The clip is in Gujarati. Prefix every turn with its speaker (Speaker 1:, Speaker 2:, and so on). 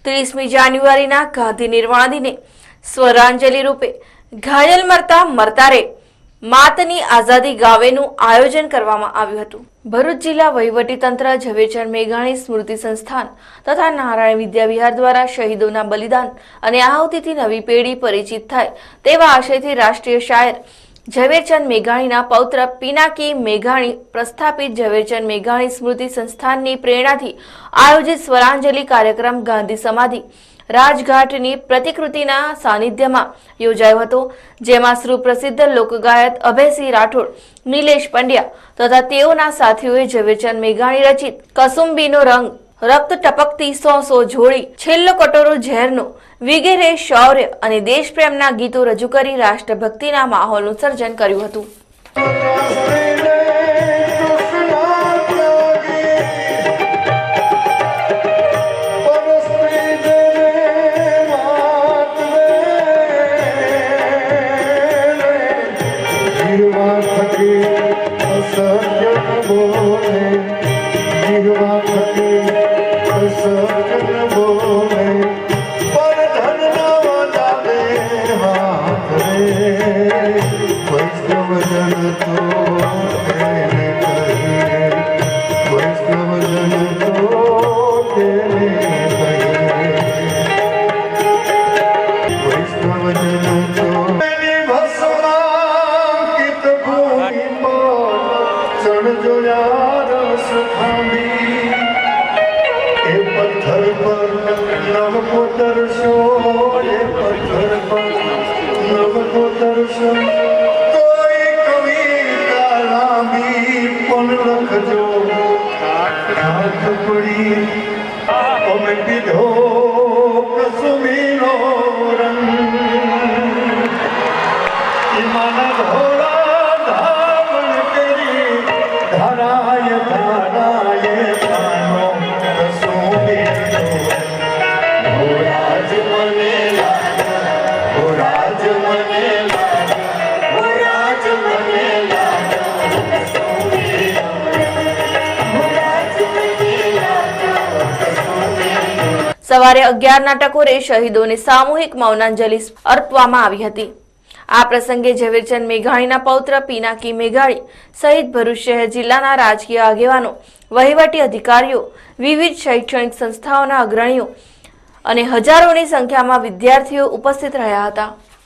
Speaker 1: 30મી જાન્યુઆરીના ગાંધી નિર્વાણ દિને સ્વરાંજલિ રૂપે ઘાયલ મરતા મરતા રે માતની આઝાદી ગાવેનું આયોજન કરવામાં આવ્યું હતું। ભરૂચ જિલ્લા વહીવટીતંત્ર ઝવેરચંદ મેઘાણી સ્મૃતિ સંસ્થાન તથા નારાયણ વિદ્યા વિહાર દ્વારા શહીદોના બલિદાન અને આહુતિથી નવી પેઢી પરિચિત થાય તેવા આશયથી રાષ્ટ્રીય શાયર ઝવેરચંદ મેઘાણીના પૌત્ર પિનાકી મેઘાણી પ્રસ્થાપિત ઝવેરચંદ મેઘાણી સ્મૃતિ સંસ્થાનની પ્રેરણાથી આયોજિત સ્વરાંજલિ કાર્યક્રમ ગાંધી સમાધિ રાજઘાટની પ્રતિકૃતિના સાનિધ્યમાં યોજાયો હતો, જેમાં સુપ્રસિદ્ધ લોકગાયક અભયસિંહ રાઠોડ, નિલેશ પંડ્યા તથા તેઓના સાથીઓએ ઝવેરચંદ મેઘાણી રચિત કસુંબીનો રંગ, રક્ત ટપકતી સો જોડી, છેલ્લો કટોરો ઝેરનો વગેરે શૌર્ય અને દેશપ્રેમના ગીતો રજૂ કરી રાષ્ટ્રભક્તિના માહોલનું સર્જન કર્યું હતું। સવારે 11ના ટકોરે શહીદોને સામૂહિક મૌનાંજલિ અર્પવામાં આવી હતી। આ પ્રસંગે ઝવેરચંદ મેઘાણીના પૌત્ર પિનાકી મેઘાણી સહિત ભરૂચ શહેર જિલ્લાના રાજકીય આગેવાનો, વહીવટી અધિકારીઓ, વિવિધ શૈક્ષણિક સંસ્થાઓના અગ્રણીઓ અને હજારોની સંખ્યામાં વિદ્યાર્થીઓ ઉપસ્થિત રહ્યા હતા।